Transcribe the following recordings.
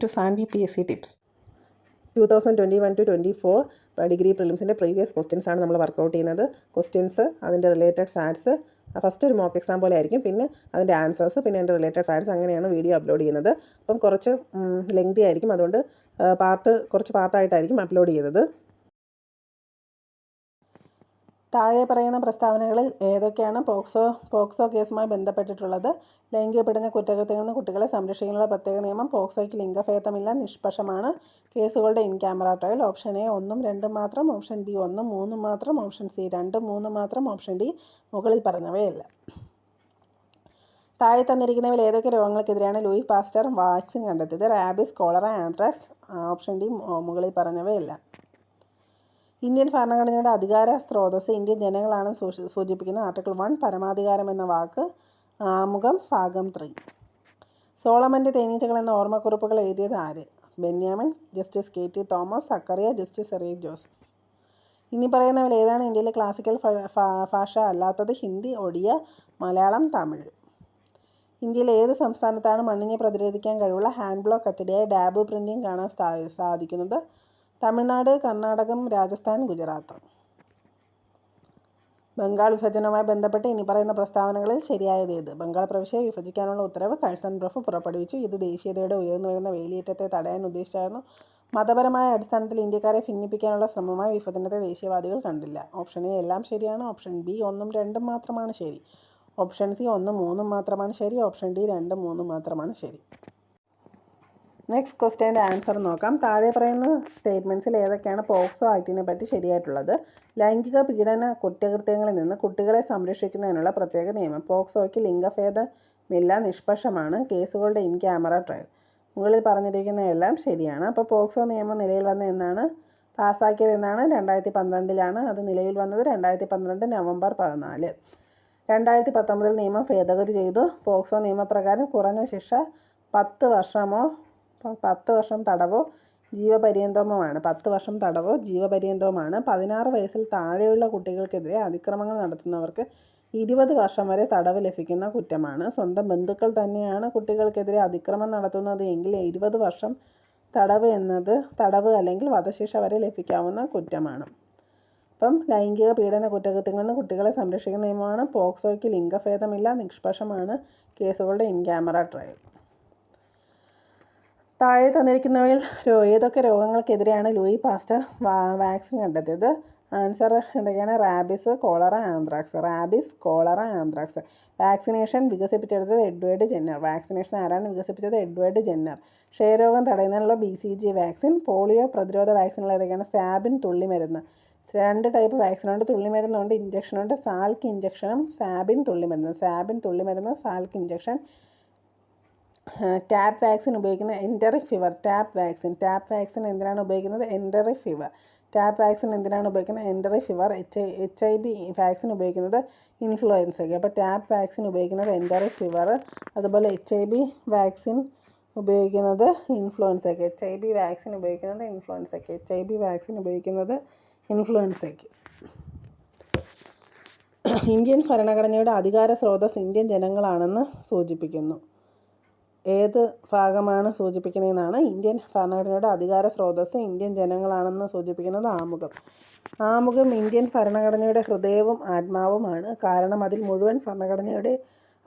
to Sanvi PSC Tips. 2021-24 degree പ്രിലിംസിൻ്റെ previous questions ആണ് നമ്മൾ വർക്കൗട്ട് ചെയ്യുന്നത്. ക്വസ്റ്റ്യൻസ്, അതിൻ്റെ റിലേറ്റഡ് ഫാക്ട്സ്, ഫസ്റ്റ് ഒരു മോക്ക് എക്സാം പോലെ ആയിരിക്കും, പിന്നെ അതിൻ്റെ ആൻസേഴ്സ്, പിന്നെ അതിൻ്റെ റിലേറ്റഡ് ഫാക്ട്സ്, അങ്ങനെയാണ് വീഡിയോ അപ്ലോഡ് ചെയ്യുന്നത്. അപ്പം കുറച്ച് ലെങ്തി ആയിരിക്കും, അതുകൊണ്ട് കുറച്ച് പാർട്ടായിട്ടായിരിക്കും അപ്ലോഡ് ചെയ്തത്. താഴെ പറയുന്ന പ്രസ്താവനകളിൽ ഏതൊക്കെയാണ് പോക്സോ കേസുമായി ബന്ധപ്പെട്ടിട്ടുള്ളത്? ലൈംഗിക പീഡന കുറ്റകൃത്യങ്ങളിൽ നിന്ന് കുട്ടികളെ സംരക്ഷിക്കാനുള്ള പ്രത്യേക നിയമം. പോക്സോയ്ക്ക് ലിംഗഭേദമില്ല, നിഷ്പക്ഷമാണ്. കേസുകളുടെ in camera trial. Option A 1, 2 മാത്രം, ഓപ്ഷൻ ബി 1, 3 മാത്രം, ഓപ്ഷൻ സി 2, 3 മാത്രം, ഓപ്ഷൻ ഡി മുകളിൽ പറഞ്ഞവയല്ല. താഴെ തന്നിരിക്കുന്നവയിൽ ഏതൊക്കെ രോഗങ്ങൾക്കെതിരെയാണ് ലൂയി പാസ്റ്റർ വാക്സിൻ കണ്ടെത്തിയത്? Rabies, cholera, anthrax. Option D മുകളിൽ പറഞ്ഞവയല്ല. ഇന്ത്യൻ ഭരണഘടനയുടെ അധികാര സ്രോതസ് ഇന്ത്യൻ ജനങ്ങളാണെന്ന് സൂചിപ്പിക്കുന്ന ആർട്ടിക്കിൾ 1 പരമാധികാരം എന്ന വാക്ക്. ആമുഖം ഭാഗം 3. സോളമൻ്റെ തേനീച്ചകൾ എന്ന ഓർമ്മക്കുറിപ്പുകൾ എഴുതിയത് ആര്? Benyamin, justice KT Thomas, Zacharia, justice Eric Joseph. ഇനി പറയുന്നവയിൽ ഏതാണ് ഇന്ത്യയിലെ ക്ലാസിക്കൽ ഭാഷ അല്ലാത്തത്? ഹിന്ദി, ഒഡിയ, മലയാളം, തമിഴ്. ഇന്ത്യയിലെ ഏത് സംസ്ഥാനത്താണ് മണ്ണിനെ പ്രതിരോധിക്കാൻ കഴിവുള്ള ഹാൻഡ് ബ്ലോക്ക് അച്ചടിയായ ഡാബ് പ്രിൻറ്റിംഗ് കാണാൻ സാധിക്കുന്നത്? തമിഴ്നാട്, കർണാടകം, രാജസ്ഥാൻ, ഗുജറാത്ത്. ബംഗാൾ വിഭജനവുമായി ബന്ധപ്പെട്ട് ഇനി പറയുന്ന പ്രസ്താവനകളിൽ ശരിയായത് ഏത്? ബംഗാൾ പ്രവിശ്യയെ വിഭജിക്കാനുള്ള ഉത്തരവ് കഴ്സൺ പ്രഭു പുറപ്പെടുവിച്ചു. ഇത് ദേശീയതയുടെ ഉയർന്നു വരുന്ന വേലിയേറ്റത്തെ തടയാൻ ഉദ്ദേശിച്ചായിരുന്നു. മതപരമായ അടിസ്ഥാനത്തിൽ ഇന്ത്യക്കാരെ ഭിന്നിപ്പിക്കാനുള്ള ശ്രമമായ വിഭജനത്തെ ദേശീയവാദികൾ കണ്ടില്ല. ഓപ്ഷൻ എ എല്ലാം ശരിയാണ്. ഓപ്ഷൻ ബി 1, 2 മാത്രമാണ് ശരി. ഓപ്ഷൻ സി 1, 3 മാത്രമാണ് ശരി. ഓപ്ഷൻ ഡി 2, 3 മാത്രമാണ് ശരി. നെക്സ്റ്റ് ക്വസ്റ്റ്യൻ്റെ ആൻസർ നോക്കാം. താഴെ പറയുന്ന സ്റ്റേറ്റ്മെൻറ്റ്സിൽ ഏതൊക്കെയാണ് പോക്സോ ആക്ടിനെ പറ്റി ശരിയായിട്ടുള്ളത്? ലൈംഗിക പീഡന കുറ്റകൃത്യങ്ങളിൽ നിന്ന് കുട്ടികളെ സംരക്ഷിക്കുന്നതിനുള്ള പ്രത്യേക നിയമം. പോക്സോയ്ക്ക് ലിംഗഭേദമില്ല, നിഷ്പക്ഷമാണ്. കേസുകളുടെ ഇൻ ക്യാമറ ട്രയൽ. മുകളിൽ പറഞ്ഞിരിക്കുന്നതെല്ലാം ശരിയാണ്. അപ്പോൾ പോക്സോ നിയമം നിലയിൽ വന്ന എന്നാണ്? പാസ്സാക്കിയത് എന്നാണ്? 2012 അത് നിലവിൽ വന്നത് 2012 നവംബർ 14. 2019 നിയമം ഭേദഗതി ചെയ്തു. പോക്സോ നിയമപ്രകാരം കുറഞ്ഞ ശിക്ഷ 10 വർഷം തടവോ ജീവപര്യന്തവുമാണ്. 10 വർഷം തടവോ ജീവപര്യന്തവുമാണ്. 16 വയസ്സിൽ താഴെയുള്ള കുട്ടികൾക്കെതിരെ അതിക്രമങ്ങൾ നടത്തുന്നവർക്ക് 20 വർഷം വരെ തടവ് ലഭിക്കുന്ന കുറ്റമാണ്. സ്വന്തം ബന്ധുക്കൾ തന്നെയാണ് കുട്ടികൾക്കെതിരെ അതിക്രമം നടത്തുന്നത് എങ്കിൽ 20 വർഷം തടവ് അല്ലെങ്കിൽ വധശിക്ഷ വരെ ലഭിക്കാവുന്ന കുറ്റമാണ്. അപ്പം ലൈംഗിക പീഡന കുറ്റകൃത്യങ്ങളിൽ നിന്ന് കുട്ടികളെ സംരക്ഷിക്കുന്ന നിയമമാണ്. പോക്സോയ്ക്ക് ലിംഗഭേദമില്ല, നിഷ്പക്ഷമാണ്. കേസുകളുടെ ഇൻ ക്യാമറ ട്രയൽ. താഴെ തന്നിരിക്കുന്നവയിൽ ഏതൊക്കെ രോഗങ്ങൾക്കെതിരെയാണ് ലൂയി പാസ്റ്റർ വാക്സിൻ കണ്ടെത്തിയത്? ആൻസർ എന്തൊക്കെയാണ്? Rabies, cholera, anthrax. Rabies, cholera, anthrax. Vaccination വികസിപ്പിച്ചെടുത്തത് എഡ്വേർഡ് ജെന്നർ. വാക്സിനേഷൻ ആരാണ് വികസിപ്പിച്ചത്? Edward Jenner. ക്ഷയരോഗം തടയുന്നതിനുള്ള BCG വാക്സിൻ. പോളിയോ പ്രതിരോധ വാക്സിനുകൾ ഏതൊക്കെയാണ്? സാബിൻ, തുള്ളിമരുന്ന്. 2 ടൈപ്പ് വാക്സിനുണ്ട്. തുള്ളിമരുന്നുണ്ട്, ഇഞ്ചക്ഷനുണ്ട്. സാൽക്ക് ഇഞ്ചക്ഷനും സാബിൻ തുള്ളിമരുന്ന്. സാബിൻ തുള്ളിമരുന്ന്, സാൽക്ക് ഇഞ്ചക്ഷൻ. ടാപ്പ് വാക്സിൻ ഉപയോഗിക്കുന്ന എൻറ്ററിക് ഫീവർ. ടാപ്പ് വാക്സിൻ എന്തിനാണ് ഉപയോഗിക്കുന്നത്? Enteric fever. ടാപ്പ് വാക്സിൻ എന്തിനാണ് ഉപയോഗിക്കുന്നത്? Enteric fever. HIV വാക്സിൻ ഉപയോഗിക്കുന്നത് ഇൻഫ്ലുവൻസയ്ക്ക്. അപ്പോൾ ടാപ്പ് വാക്സിൻ ഉപയോഗിക്കുന്നത് എൻറ്ററിക് ഫീവർ. അതുപോലെ HIV വാക്സിൻ ഉപയോഗിക്കുന്നത് ഇൻഫ്ലുവൻസയ്ക്ക്. HIV വാക്സിൻ ഉപയോഗിക്കുന്നത് ഇൻഫ്ലുവൻസയ്ക്ക്. ഇന്ത്യൻ ഭരണഘടനയുടെ അധികാര സ്രോതസ് ഇന്ത്യൻ ജനങ്ങളാണെന്ന് സൂചിപ്പിക്കുന്നു. ഏത് ഭാഗമാണ് സൂചിപ്പിക്കുന്നതെന്നാണ്? ഇന്ത്യൻ ഭരണഘടനയുടെ അധികാര സ്രോതസ് ഇന്ത്യൻ ജനങ്ങളാണെന്ന് സൂചിപ്പിക്കുന്നത് ആമുഖം ഇന്ത്യൻ ഭരണഘടനയുടെ ഹൃദയവും ആത്മാവുമാണ്. കാരണം അതിൽ മുഴുവൻ ഭരണഘടനയുടെ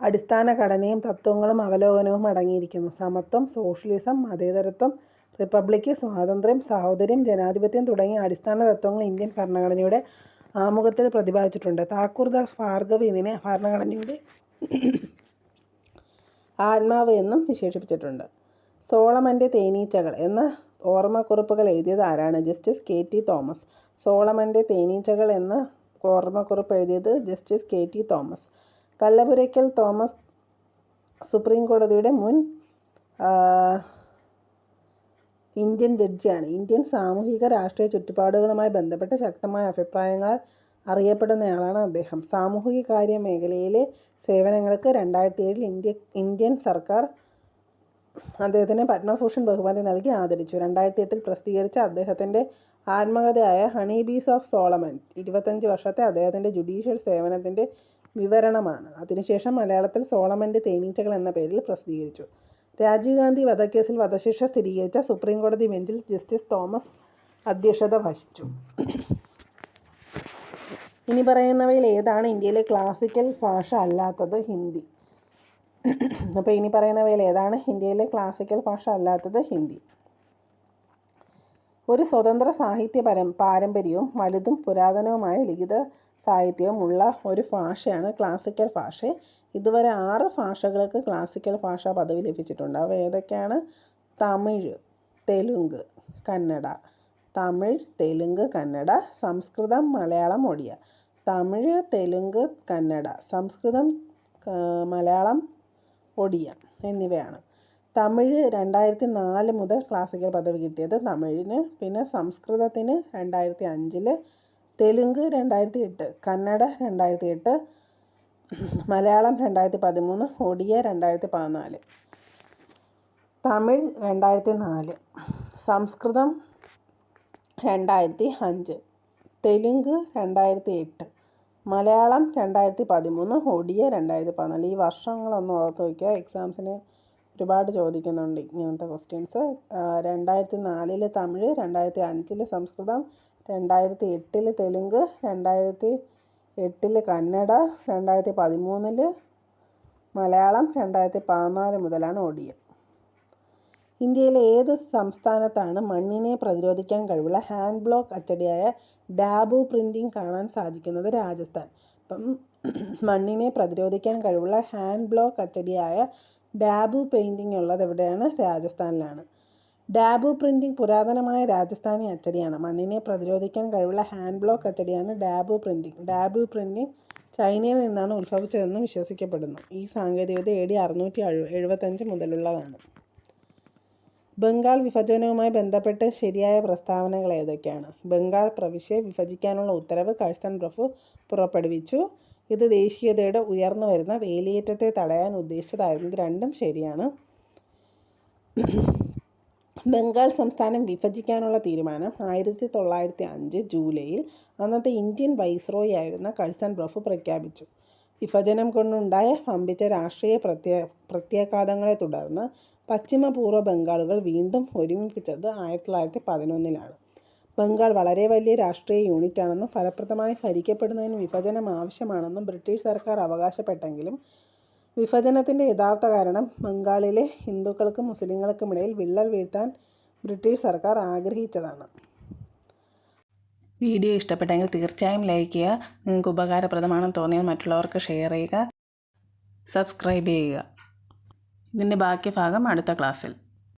അടിസ്ഥാന ഘടനയും തത്വങ്ങളും അവലോകനവും അടങ്ങിയിരിക്കുന്നു. സമത്വം, സോഷ്യലിസം, മതേതരത്വം, റിപ്പബ്ലിക്, സ്വാതന്ത്ര്യം, സാഹോദര്യം, ജനാധിപത്യം തുടങ്ങിയ അടിസ്ഥാന തത്വങ്ങൾ ഇന്ത്യൻ ഭരണഘടനയുടെ ആമുഖത്തിൽ പ്രതിപാദിച്ചിട്ടുണ്ട്. താക്കൂർദാസ് ഭാർഗവ് ഇതിനെ ഭരണഘടനയുടെ ആത്മാവ് എന്നും വിശേഷിപ്പിച്ചിട്ടുണ്ട്. സോളമൻ്റെ തേനീച്ചകൾ എന്ന ഓർമ്മക്കുറിപ്പുകൾ എഴുതിയത് ആരാണ്? Justice KT Thomas. സോളമൻ്റെ തേനീച്ചകൾ എന്ന ഓർമ്മക്കുറിപ്പ് എഴുതിയത് ജസ്റ്റിസ് KT തോമസ്. കല്ലപുരയ്ക്കൽ തോമസ് സുപ്രീം കോടതിയുടെ മുൻ ഇന്ത്യൻ ജഡ്ജിയാണ്. ഇന്ത്യൻ സാമൂഹിക രാഷ്ട്രീയ ചുറ്റുപാടുകളുമായി ബന്ധപ്പെട്ട ശക്തമായ അഭിപ്രായങ്ങളാൽ അറിയപ്പെടുന്നയാളാണ് അദ്ദേഹം. സാമൂഹിക കാര്യ മേഖലയിലെ സേവനങ്ങൾക്ക് 2007 ഇന്ത്യൻ സർക്കാർ അദ്ദേഹത്തിന് പത്മഭൂഷൺ ബഹുമതി നൽകി ആദരിച്ചു. 2008 പ്രസിദ്ധീകരിച്ച അദ്ദേഹത്തിൻ്റെ ആത്മകഥയായ ഹണി ബീസ് ഓഫ് സോളമൻ 25 വർഷത്തെ അദ്ദേഹത്തിൻ്റെ ജുഡീഷ്യൽ സേവനത്തിൻ്റെ വിവരണമാണ്. അതിനുശേഷം മലയാളത്തിൽ സോളമൻ്റെ തേനീച്ചകൾ എന്ന പേരിൽ പ്രസിദ്ധീകരിച്ചു. രാജീവ് ഗാന്ധി വധക്കേസിൽ വധശിക്ഷ സ്ഥിരീകരിച്ച സുപ്രീം കോടതി ബെഞ്ചിൽ ജസ്റ്റിസ് തോമസ് അധ്യക്ഷത വഹിച്ചു. ഇനി പറയുന്നവയിൽ ഏതാണ് ഇന്ത്യയിലെ ക്ലാസിക്കൽ ഭാഷ അല്ലാത്തത്? ഹിന്ദി. അപ്പോൾ ഇനി പറയുന്നവയിൽ ഏതാണ് ഇന്ത്യയിലെ ക്ലാസിക്കൽ ഭാഷ അല്ലാത്തത്? ഹിന്ദി. ഒരു സ്വതന്ത്ര സാഹിത്യ പാരമ്പര്യവും വലുതും പുരാതനവുമായ ലിഖിത സാഹിത്യവും ഉള്ള ഒരു ഭാഷയാണ് ക്ലാസിക്കൽ ഭാഷ. ഇതുവരെ 6 ഭാഷകൾക്ക് ക്ലാസിക്കൽ ഭാഷാ പദവി ലഭിച്ചിട്ടുണ്ട്. അവ ഏതൊക്കെയാണ്? തമിഴ്, തെലുങ്ക്, കന്നഡ. തമിഴ്, തെലുങ്ക്, കന്നഡ. സംസ്കൃതം, മലയാളം, ഒഡിയ. തമിഴ്, തെലുങ്ക്, കന്നഡ. സംസ്കൃതം, മലയാളം, ഒഡിയ എന്നിവയാണ്. തമിഴ് 2004 മുതൽ ക്ലാസിക്കൽ പദവി കിട്ടിയത് തമിഴിന്. പിന്നെ സംസ്കൃതത്തിന് 2005, തെലുങ്ക് 2008, കന്നഡ 2008, മലയാളം 2013, ഒഡിയ 2014. തമിഴ് 2004, സംസ്കൃതം 2005, തെലുങ്ക് 2008, മലയാളം 2013, ഒഡിയ 2014. ഈ വർഷങ്ങളൊന്ന് ഓർത്ത് വയ്ക്കുക. എക്സാംസിന് ഒരുപാട് ചോദിക്കുന്നുണ്ട് ഇങ്ങനത്തെ ക്വസ്റ്റ്യൻസ്. 2004 തമിഴ്, 2005 സംസ്കൃതം, 2008 തെലുങ്ക്, 2008 കന്നഡ, 2013 മലയാളം, 2014 മുതലാണ് ഒഡിയ. ഇന്ത്യയിലെ ഏത് സംസ്ഥാനത്താണ് മണ്ണിനെ പ്രതിരോധിക്കാൻ കഴിവുള്ള ഹാൻഡ് ബ്ലോക്ക് അച്ചടിയായ ഡാബു പ്രിൻറ്റിംഗ് കാണാൻ സാധിക്കുന്നത്? രാജസ്ഥാൻ. അപ്പം മണ്ണിനെ പ്രതിരോധിക്കാൻ കഴിവുള്ള ഹാൻഡ് ബ്ലോക്ക് അച്ചടിയായ ഡാബു പെയിൻറ്റിംഗ് ഉള്ളത് എവിടെയാണ്? രാജസ്ഥാനിലാണ്. ഡാബു പ്രിൻറ്റിംഗ് പുരാതനമായ രാജസ്ഥാനി അച്ചടിയാണ്. മണ്ണിനെ പ്രതിരോധിക്കാൻ കഴിവുള്ള ഹാൻഡ് ബ്ലോക്ക് അച്ചടിയാണ് ഡാബു പ്രിൻറ്റിംഗ്. ഡാബു പ്രിൻറ്റിംഗ് ചൈനയിൽ നിന്നാണ് ഉത്ഭവിച്ചതെന്ന് വിശ്വസിക്കപ്പെടുന്നു. ഈ സാങ്കേതികത AD 675 മുതലുള്ളതാണ്. ബംഗാൾ വിഭജനവുമായി ബന്ധപ്പെട്ട് ശരിയായ പ്രസ്താവനകൾ ഏതൊക്കെയാണ്? ബംഗാൾ പ്രവിശ്യ വിഭജിക്കാനുള്ള ഉത്തരവ് കഴ്സൺ പ്രഭു പുറപ്പെടുവിച്ചു. ഇത് ദേശീയതയുടെ ഉയർന്നു വരുന്ന വേലിയേറ്റത്തെ തടയാൻ ഉദ്ദേശിച്ചതായിരുന്നു. ഇത് രണ്ടും ശരിയാണ്. ബംഗാൾ സംസ്ഥാനം വിഭജിക്കാനുള്ള തീരുമാനം 1905 ജൂലൈയിൽ അന്നത്തെ ഇന്ത്യൻ വൈസ്രോയി ആയിരുന്ന കഴ്സൺ പ്രഭു പ്രഖ്യാപിച്ചു. വിഭജനം കൊണ്ടുണ്ടായ വമ്പിച്ച രാഷ്ട്രീയ പ്രത്യാഘാതങ്ങളെ തുടർന്ന് പശ്ചിമപൂർവ്വ ബംഗാളുകൾ വീണ്ടും ഒരുമിപ്പിച്ചത് 1911. ബംഗാൾ വളരെ വലിയ രാഷ്ട്രീയ യൂണിറ്റാണെന്നും ഫലപ്രദമായി ഭരിക്കപ്പെടുന്നതിന് വിഭജനം ആവശ്യമാണെന്നും ബ്രിട്ടീഷ് സർക്കാർ അവകാശപ്പെട്ടെങ്കിലും വിഭജനത്തിൻ്റെ യഥാർത്ഥ കാരണം ബംഗാളിലെ ഹിന്ദുക്കൾക്കും മുസ്ലിങ്ങൾക്കുമിടയിൽ വിള്ളൽ വീഴ്ത്താൻ ബ്രിട്ടീഷ് സർക്കാർ ആഗ്രഹിച്ചതാണ്. വീഡിയോ ഇഷ്ടപ്പെട്ടെങ്കിൽ തീർച്ചയായും ലൈക്ക് ചെയ്യുക. നിങ്ങൾക്ക് ഉപകാരപ്രദമാണെന്ന് തോന്നിയാൽ മറ്റുള്ളവർക്ക് ഷെയർ ചെയ്യുക, സബ്സ്ക്രൈബ് ചെയ്യുക. ഇതിൻ്റെ ബാക്കി ഭാഗം അടുത്ത ക്ലാസ്സിൽ.